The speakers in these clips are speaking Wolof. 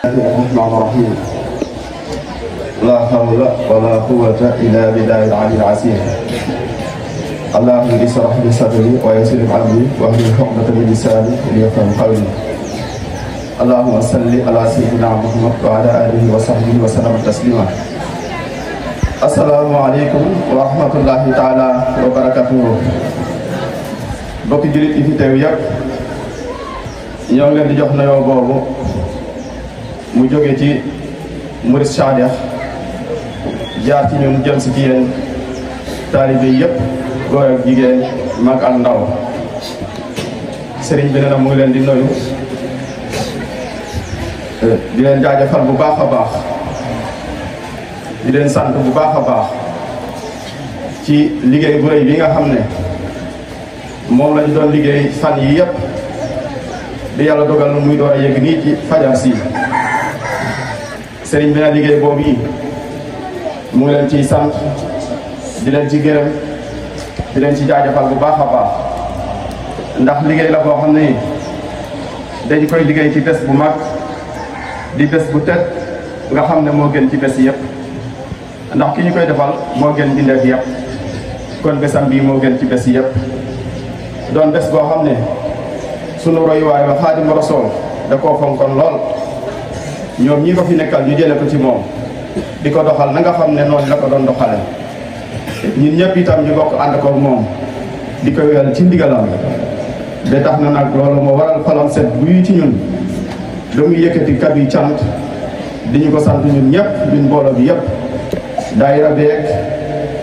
Bismillahirrahmanirrahim. La hawla wa la quwwata illa billahil aliyyil azim. Allahumma ishrah li sadri wa yassir li amri wahlul 'uqdatam min lisani liyafqahu qawli. Allahumma salli ala sayyidina Muhammad wa ala alihi wa sahbihi wa sallam taslima. Assalamu alaykum wa rahmatullahi ta'ala wa barakatuh. Bokki julit yi fi teew yépp ñoo ngi leen di jox nuyoo boobu mu jóge ci Murid Saadix jaar ci ñun jëm si ci yéen taalibe yépp góor ak jigéen mag ak ndaw. Sëriñ bi nee na mu ngi leen di nuyu di leen jaajëfal bu baax a baax, di leen sant bu baax a baax ci liggéey bu rëy bi nga xam ne moom lañ doon liggéey fan yi yépp di yàlla dogal muy door a yegg nii ci fajar si. Sëriñ bi na liggéey boobu yi mu ngi leen ciy sant di leen ci gërëm di leen ci jaajëfal bu baax a baax, ndax liggéey la boo xam ne dañ koy liggéey ci bés bu mag di bés bu tedd nga xam ne moo gën ci bés yëpp, ndax ki ñu koy defal moo gën bindeef yëpp, kon bésam bii moo gën ci bés yëpp. doon bés boo xam ne sunu royuwaay ba Xaadimu Rasuul da koo fonkoon lool. ñoom ñi ko fi nekkal ñu jële ko ci moom di ko doxal na nga xam ne noonu la ko doon doxale. ñun ñëpp itam ñu bokk ànd ko moom di ko wéyal ci ndigalam ba tax na nag loolu moo waral xolam set buy ci ñun da muy yëkkati kàddu yi cant di ñu ko sant ñun ñëpp ñun mbooloo bi yëpp, daayira beeg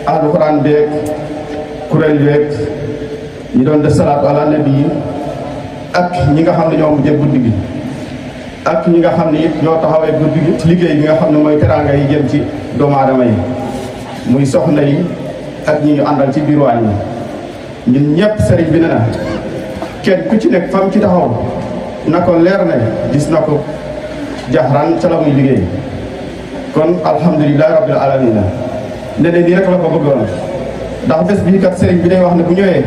ahlu Quran beeg kuréel beeg ñu doon def salaatu ala nabi ak ñi nga xam ne ñoo mujjee guddi gi ak ñi nga xam ne it ñoo taxawee guddi gi ci liggéey bi nga xam ne mooy teraanga yi jëm ci doomu aadama yi, muy soxna yi ak ñi ñu àndal ci biir waañ yi. ñun ñëpp sëriñ bi ne na kenn ku ci nekk fam ci taxaw na ko leer ne gis na ko jaxran ca la muy liggéey. kon alhamdulilahi rabbil alamina ne ne nii rek la ko bëggoon, ndax bés bii kat sëriñ bi day wax ne bu ñëwee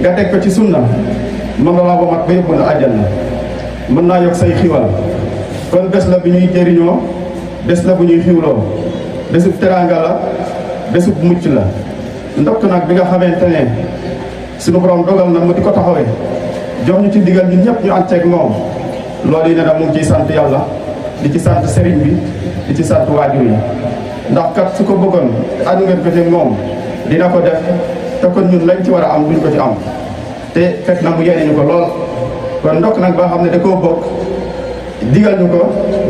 nga teg ko ci sunna mën na laa ba mat ba yóbbu na àjjana, mën naa yokk say xiwal. kon bés la bu ñuy jëriñoo, bés la bu ñuy xiwloo, bésub teraanga la, bésub mucc la. ndokk nag bi nga xamante ne suñu borom dogal na mu di ko taxawee jox ñu ci digal ñun ñëpp ñu ànd ceeg moom, loolu yi ne da mu ngi ciy sant yàlla, di ci sant sëriñ bi, di ci sant waajur yi. ndax kat su ko bëggoon ànd ngeen ko ci moom dina ko def, te kon ñun lañ ci war a am duñ ko ci am, te fekk na mu yéene ñu ko lool. kon ndokk nag ba xam ne da koo bokk digal ñu ko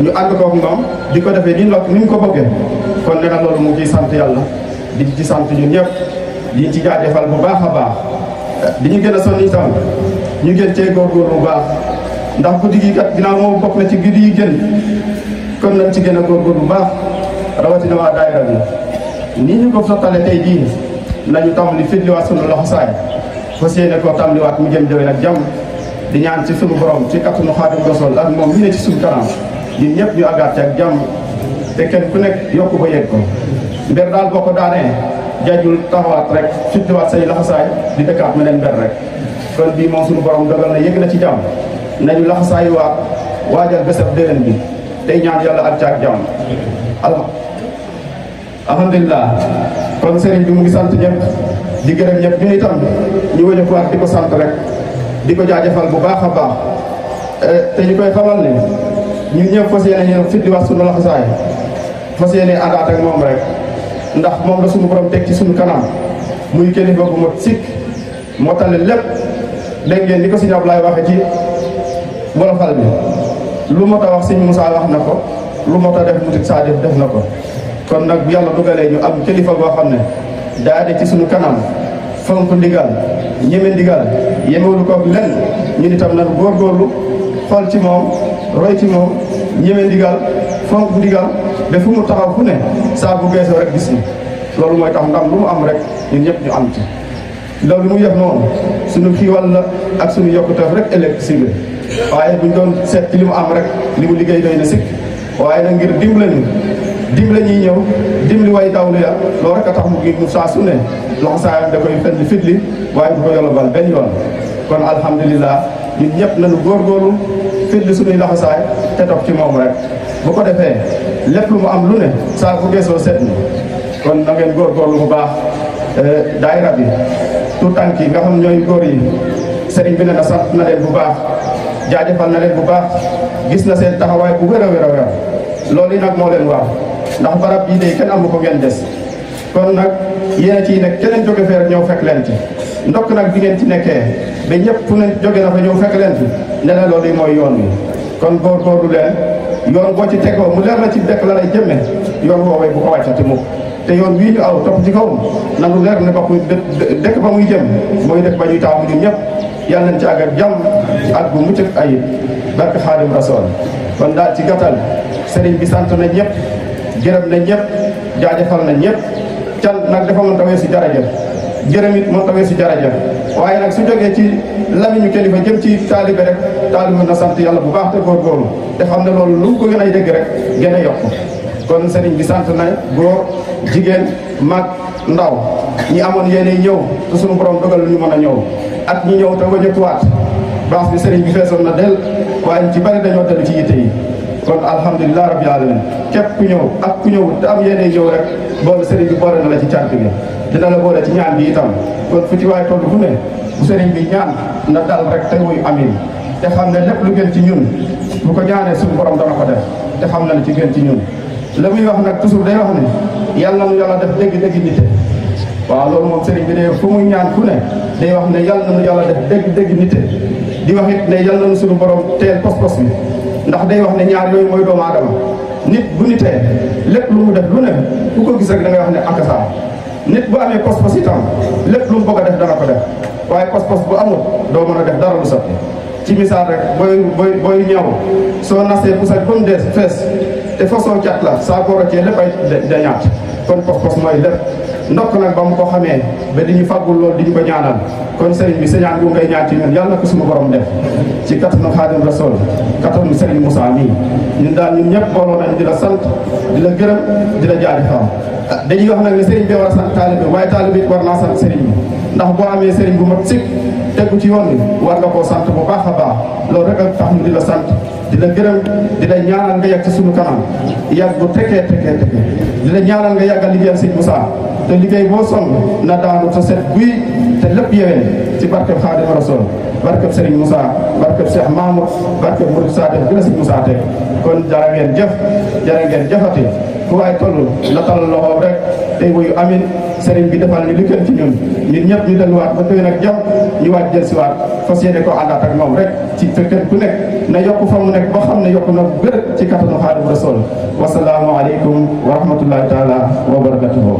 ñu ànd kook moom di ko defee ni mu ko bëggee, kon nee na loolu mu ngi ciy sant yàlla, di ci sant ñun ñëpp di ci jaajëfal bu baax a baax. di ñu gën a sonn itam ñu gën cee góorgóorlu bu baax, ndax guddi gi kat ginnaaw moom bokk na ci guddi yi gën, kon nañ ci gën a góorgóorlu bu baax, rawatina waa daayira bi. nii ñu ko sottale tey jii nañu tàmbali fitliwaat sunu laxasaay fas yéene koo tàmbaliwaat mu jëm déwén ak jàmm, di ñaan ci sunu borom ci kattanu Xaadimu Rasuul ak moom ñu ne ci suñu kanam ñun ñëpp ñu àggaat ci ak jàmm, te kenn ku nekk yokku ko yegg ko. mber daal boo ko daanee jajul taxawaat rek fitliwaat say laxasaay di dëkkaat meneen mber rek. kon bii moom sunu borom dogal na yëg na ci jàmm, nañu laxasaayu waat waajal bésab déwén bi tey ñaan yàlla ak ci ak jàmm. alhamdulilah. kon sëriñ bi mu ngi sant ñëpp di gërëm ñëpp ñu itam ñu wëñëkuwaat di ko sant rek di ko jaajëfal bu baax a baax, te ñu koy xamal ne ñun ñëpp fas yéene ñu fitliwaat sunu laxasaay fas yéene àndaat ak moom rek, ndax moom la sunu borom teg ci sunu kanam muy kilifa gu mot sikk moo tale lépp. dégg ngeen ni ko sëñ Ablaye waxe ci wolofal bi, lu mot a wax sëñ Moussa wax na ko, lu mot a def Murid Saadix def na ko. kon nag bu yàlla dugalee ñu am kilifa goo xam ne daa de ci sunu kanam fonk ndigal ñeme ndigal yemewul ko lenn, ñun itam nag góorgóorlu xool ci moom roy ci moom ñeme ndigal fonk ndigal ba fu mu taxaw fu ne saa bu geesoo rek gis ni loolu mooy tax ndam lu mu am rek ñun ñëpp ñu am ci. loolu mu def noonu suñu xiiwal la ak suñu yokkuteef rek ëllëg si biir waaye buñ doon seet ci li mu am rek li mu liggéey doy na sikk waaye nag ngir dimbale ñuy ñëw dimbali way dawlu ya loolu rek a tax mu saa su ne laxasaayam da koy fenn fitli waaye du ko yolobal benn yoon kon alhamdulilah ñun ñëpp nañu góorgóorlu fitli suñuy laxasaay te topp ci moom rek bu ko defee lépp lu mu am lu ne saa bu geesoo set ni kon na ngeen góorgóorlu bu baax daayira bi tout tànk yi nga xam ñooy góor yi sëriñ bi ne na sant na leen bu baax jaajëfal na leen bu baax gis na seen taxawaay bu wér a wér a wér loolu yi nag moo leen war ndax barab bii de kenn amu ko ngeen des kon nag yéen ciy nekk keneen jóge fee rek ñëw fekk leen ci ndokk nag bi ngeen ci nekkee ba ñëpp fu ne jóge na fa ñëw fekk leen ci ne la loolu yi mooy yoon wi kon góorgóorlu leen yoon boo ci tegoo mu leer na ci dëkk la lay jëmme yoon woowee bu ko wàccati mukk te yoon wii ñu aw topp ci kawam nangu leer ne ba muy dëkk ba muy jëm mooy dëkk ba ñuy taamu ñun ñëpp yàlla nañ ci àgg ak jàmm ci at bu mucc ayib barke Xaadim Rasool kon daal ci gàttal sëriñ bi sant na ñëpp gërëm na ñëpp jaajëfal na ñëpp can nag dafa mën tawee si jaraja gërëm it mën tawee si jaraja waaye nag su jógee ci lamiñu kilifa jëm ci taalibe rek taalibe na sant yàlla bu baax te góorgóorlu te xam ne loolu lu ko gën ay dégg rek gën a yokku kon sëriñ bi sant na góor jigéen mag ndaw ñi amoon yéene ñëw te suñu borom dogal lu ñu mën a ñëw ak ñi ñëw te wëñatuwaat baax bi sëriñ bi feesoon na del waaye ñu ci bari dañoo dellu ci yitte yi kon alhamdulilah rabbil alamin képp ku ñëw ak ku ñëw te am yéene ñëw rek boolu sëriñ bi boole na la ci cant gi dina la boole ci ñaan bi itam kon fu ci waay toll fu ne bu sëriñ bi ñaan na dal rek te muy amin te xam ne lépp lu gën ci ñun bu ko ñaanee suñu borom dana ko def te xam na ne ci gën ci ñun la muy wax nag toujours day wax ne yàlla nu yàlla def dégg-dégg nite waaw loolu moom sëriñ bi de fu muy ñaan fu ne day wax ne yàlla nu yàlla def dégg-dégg nite di wax it ne yàlla nu suñu borom teel pos-pos bi ndax day wax ne ñaar yooyu mooy doomu aadama nit bu nitee lépp lu mu def lu ne ku ko gis rek da ngay wax ne akasa nit bu amee pos-pos itam lépp lu mu bëgg a def dana ko def waaye pos-pos bu amul doo mën a def dara lu sotti ci misaal rek booy ñëw soo nasee pusat ba mu dee fees te façon cat la saa ko roccee lépp ay dañaat kon pos-pos mooy lépp ndokk nag ba mu ko xamee ba di ñu fàggul loolu di ñu ko ñaanal kon sëriñ bi sa ñaan bu ngay ñaan ci ñun yàlla na ko suñu borom def ci kattanu Xaadim Rasool kattanu sëriñ Moussa mii ñun daal ñun ñëpp booloo nañ di la sant di la gërëm di la jaajëfal dañuy wax nag ne sëriñ bi war a sant taalibe waaye taalibe war naa sant sëriñ bi ndax boo amee sëriñ bu mat sikk tegu ci yoon wi war nga koo sant bu baax a baax loolu rek ak tax ñu di la sant di la gërëm di la ñaanal nga yàgg ci suñu kanam yàgg bu tekkee di la ñaanal nga yàggal liggéeyal sëriñ Moussa te liggéey boo song na daanu te set guy te lépp yeween ci barkeb Xaadimu Rasuul barkeb Serigne Moussa barkeb Cheikh Mamour barkeb Mouride Sadef bi la Serigne Moussa teg kon jara ngeen jëfati fu waay toll na talal loxoom rek tey wuyu amin Serigne bi defal ñu li gën ci ñun ñëpp ñu delluwaat ba déwén ak jàmm ñu waaj jël si waat fas yéene koo àndaat ak moom rek ci fekkee ku nekk na yokk fa mu nekk ba xam ne yokk na gën ci kattanu Xaadimu Rasuul wasalaamu aleykum wa rahmatullahi taala wa barakatuhu.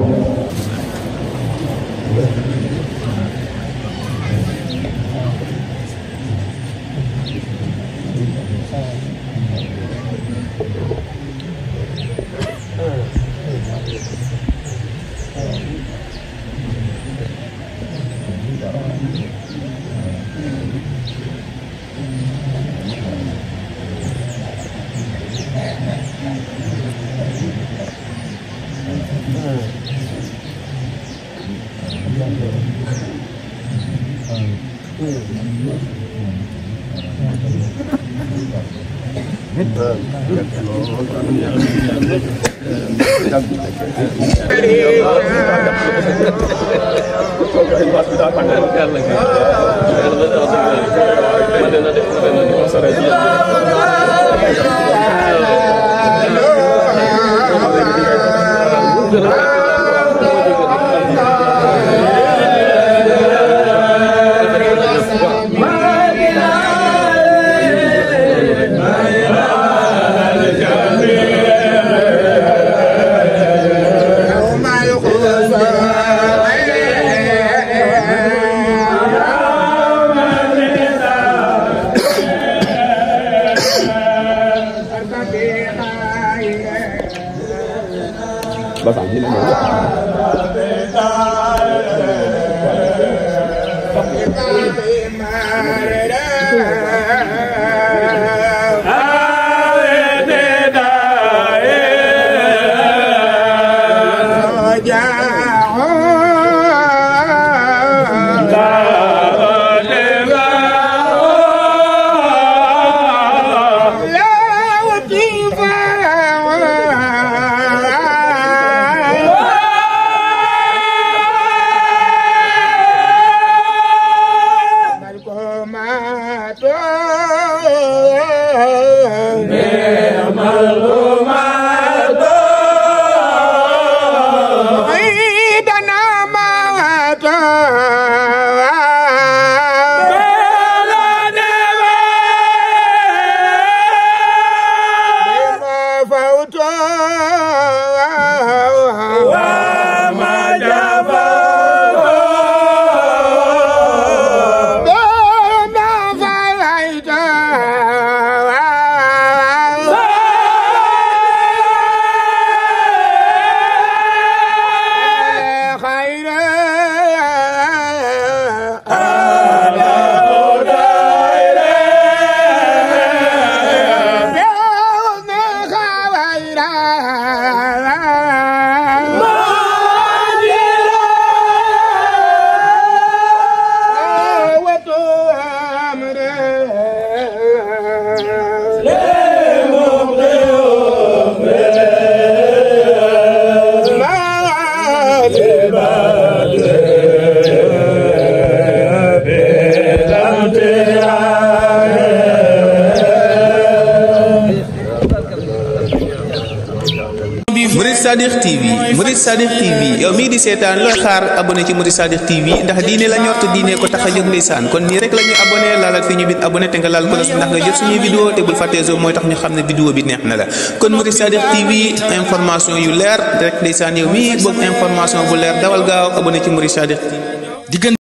Sadikh TV Murid Sadikh TV yow mii di seetaan looy xaar abonné ci Murid Sadikh TV ndax diine la ñor te diine ko tax a jóg ndeysaan kon nii rek la ñuy abonné laalal fi ñu bit abonné te nga laal ko ndax nga jot suñuy vidéo te bul fàttee zo mooy tax ñu xam ne vidéo bi neex na la kon Murid Sadikh TV information yu leer rek ndeysaan yow mii bëgg information bu leer dawal gaaw abonné ci Murid Sadikh TV.